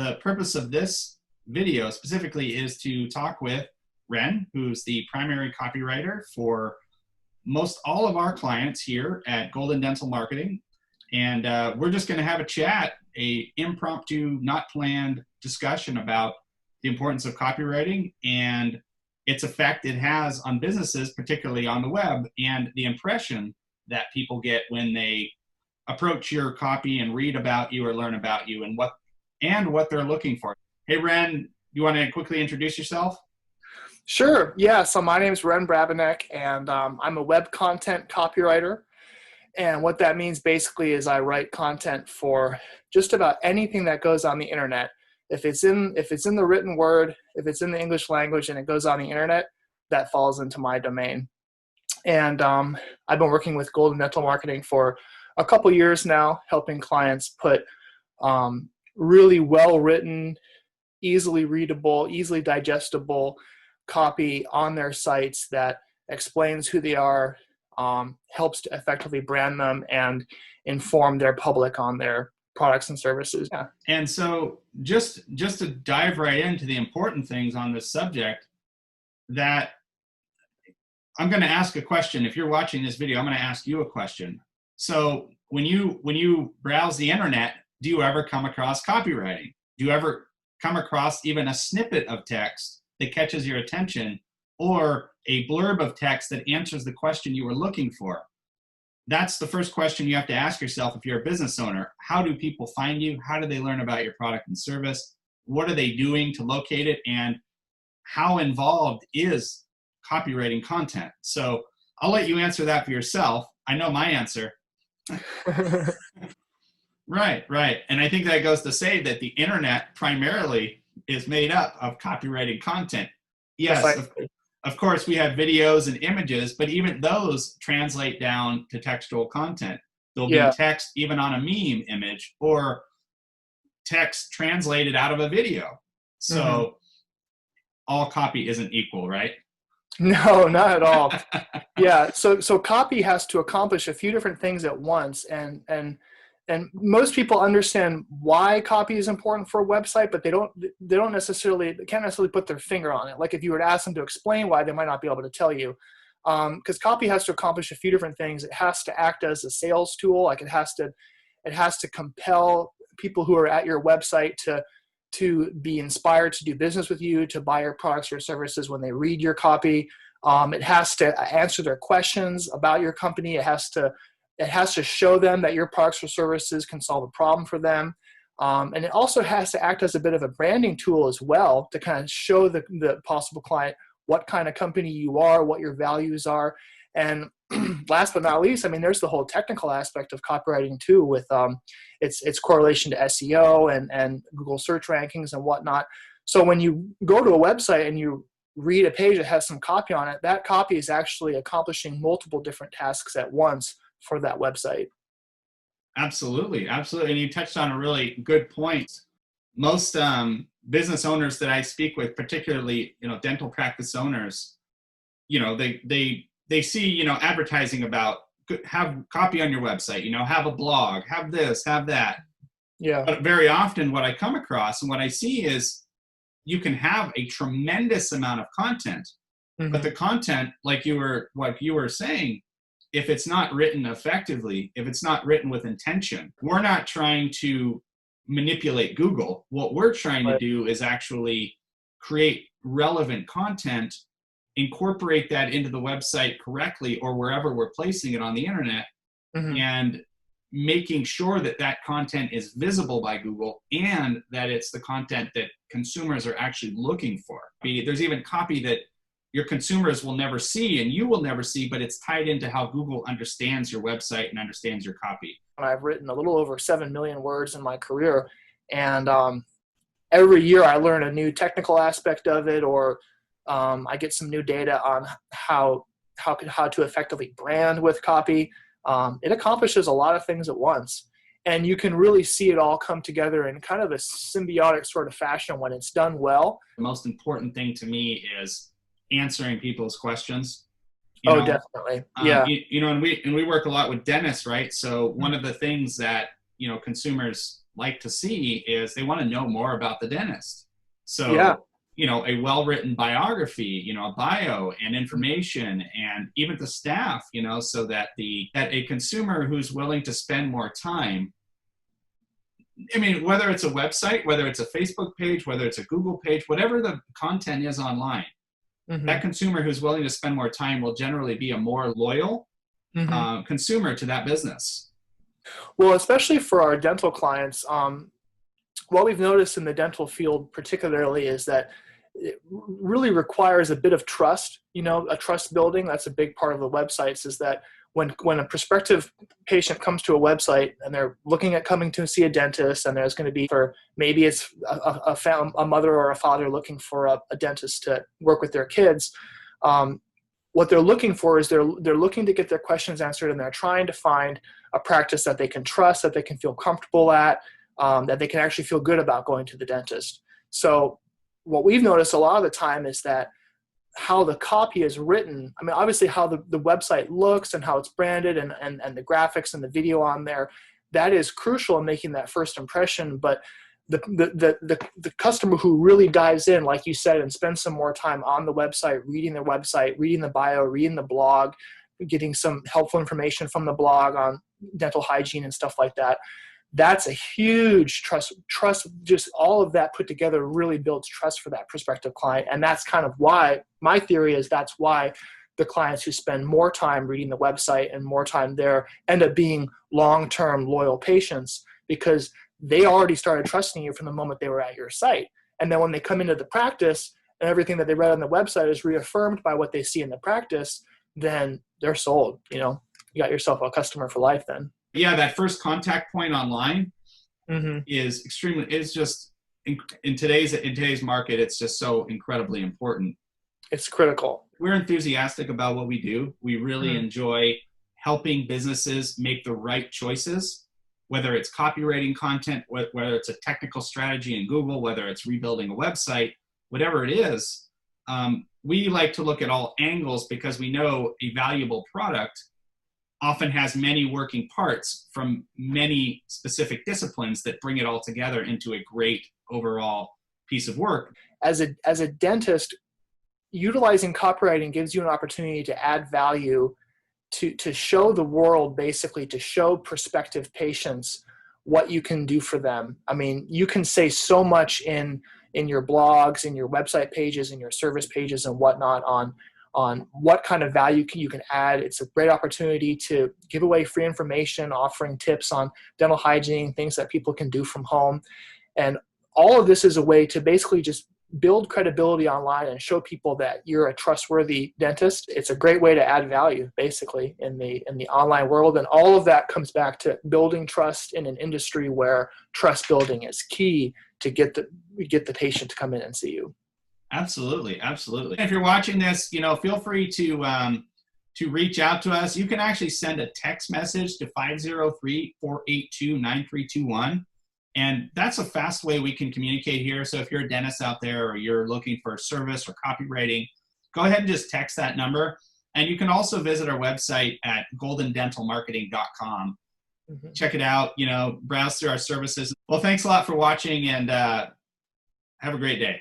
The purpose of this video specifically is to talk with Ren, who's the primary copywriter for most all of our clients here at Golden Dental Marketing. And we're just going to have a chat, a impromptu, not planned discussion about the importance of copywriting and its effect it has on businesses, particularly on the web, and the impression that people get when they approach your copy and read about you or learn about you and what they're looking for. Hey, Ren, you want to quickly introduce yourself? Sure. Yeah. So my name is Ren Brabenek, and I'm a web content copywriter. And what that means basically is I write content for just about anything that goes on the internet. If it's in the written word, if it's in the English language and it goes on the internet, that falls into my domain. And I've been working with Golden Dental Marketing for a couple years now, helping clients put really well-written, easily readable, easily digestible copy on their sites that explains who they are, helps to effectively brand them and inform their public on their products and services. Yeah. And so just to dive right into the important things on this subject, that I'm going to ask a question. If you're watching this video, I'm going to ask you a question. So when you browse the internet, do you ever come across copywriting? Do you ever come across even a snippet of text that catches your attention, or a blurb of text that answers the question you were looking for? That's the first question you have to ask yourself if you're a business owner. How do people find you? How do they learn about your product and service? What are they doing to locate it? And how involved is copywriting content? So I'll let you answer that for yourself. I know my answer. Right. And I think that goes to say that the internet primarily is made up of copywriting content. Yes, of course, we have videos and images, but even those translate down to textual content. There'll be text even on a meme image, or text translated out of a video. So all copy isn't equal, right? No, not at all. Yeah. So copy has to accomplish a few different things at once, and most people understand why copy is important for a website, but they can't necessarily put their finger on it. Like if you were to ask them to explain why, they might not be able to tell you. Because copy has to accomplish a few different things. It has to act as a sales tool. Like it has to compel people who are at your website to be inspired to do business with you, to buy your products or services when they read your copy. It has to answer their questions about your company. It has to show them that your products or services can solve a problem for them. And it also has to act as a bit of a branding tool as well, to kind of show the possible client what kind of company you are, what your values are. And last but not least, I mean, there's the whole technical aspect of copywriting too, with its correlation to SEO and Google search rankings and whatnot. So when you go to a website and you read a page that has some copy on it, that copy is actually accomplishing multiple different tasks at once for that website. Absolutely. And you touched on a really good point. Most business owners that I speak with, particularly dental practice owners, they see advertising about have copy on your website, have a blog, have this, have that. Yeah. But very often what I come across and what I see is you can have a tremendous amount of content, but the content, like you were saying, if it's not written effectively, if it's not written with intention, we're not trying to manipulate Google. What we're trying to do is actually create relevant content, incorporate that into the website correctly or wherever we're placing it on the internet, and making sure that that content is visible by Google and that it's the content that consumers are actually looking for. There's even copy that your consumers will never see and you will never see, but it's tied into how Google understands your website and understands your copy. I've written a little over 7 million words in my career, and every year I learn a new technical aspect of it, or I get some new data on how to effectively brand with copy. It accomplishes a lot of things at once, and you can really see it all come together in kind of a symbiotic sort of fashion when it's done well. The most important thing to me is answering people's questions. Definitely. Yeah. And we work a lot with dentists, right? So one of the things that, consumers like to see is they want to know more about the dentist. So, Yeah. A well-written biography, a bio and information, and even the staff, so that a consumer who's willing to spend more time, whether it's a website, whether it's a Facebook page, whether it's a Google page, whatever the content is online, that consumer who's willing to spend more time will generally be a more loyal consumer to that business. Well, especially for our dental clients, what we've noticed in the dental field particularly is that it really requires a bit of trust, a trust building. That's a big part of the websites, is that when a prospective patient comes to a website and they're looking at coming to see a dentist, and there's going to be, for maybe it's a mother or a father looking for a dentist to work with their kids, what they're looking for is they're looking to get their questions answered, and they're trying to find a practice that they can trust, that they can feel comfortable at, that they can actually feel good about going to the dentist. So what we've noticed a lot of the time is that how the copy is written, obviously how the website looks and how it's branded, and the graphics and the video on there, that is crucial in making that first impression. But the customer who really dives in, like you said, and spends some more time on the website, reading the bio, reading the blog, getting some helpful information from the blog on dental hygiene and stuff like that, that's a huge trust. Just all of that put together really builds trust for that prospective client. And that's kind of why, my theory is, that's why the clients who spend more time reading the website and more time there end up being long-term loyal patients, because they already started trusting you from the moment they were at your site. And then when they come into the practice and everything that they read on the website is reaffirmed by what they see in the practice, then they're sold. You got yourself a customer for life then. Yeah, that first contact point online is just in today's market, it's just so incredibly important. It's critical. We're enthusiastic about what we do. We really enjoy helping businesses make the right choices, whether it's copywriting content, whether it's a technical strategy in Google, whether it's rebuilding a website, whatever it is. We like to look at all angles, because we know a valuable product often has many working parts from many specific disciplines that bring it all together into a great overall piece of work. As a dentist, utilizing copywriting gives you an opportunity to add value, to show the world, basically to show prospective patients what you can do for them. You can say so much in your blogs, in your website pages, in your service pages and whatnot on what kind of value you can add. It's a great opportunity to give away free information, offering tips on dental hygiene, things that people can do from home. And all of this is a way to basically just build credibility online and show people that you're a trustworthy dentist. It's a great way to add value, basically, in the online world. And all of that comes back to building trust in an industry where trust building is key to get the patient to come in and see you. Absolutely. Absolutely. If you're watching this, feel free to reach out to us. You can actually send a text message to 503-482-9321. And that's a fast way we can communicate here. So if you're a dentist out there, or you're looking for service or copywriting, go ahead and just text that number. And you can also visit our website at goldendentalmarketing.com. Check it out, browse through our services. Well, thanks a lot for watching, and have a great day.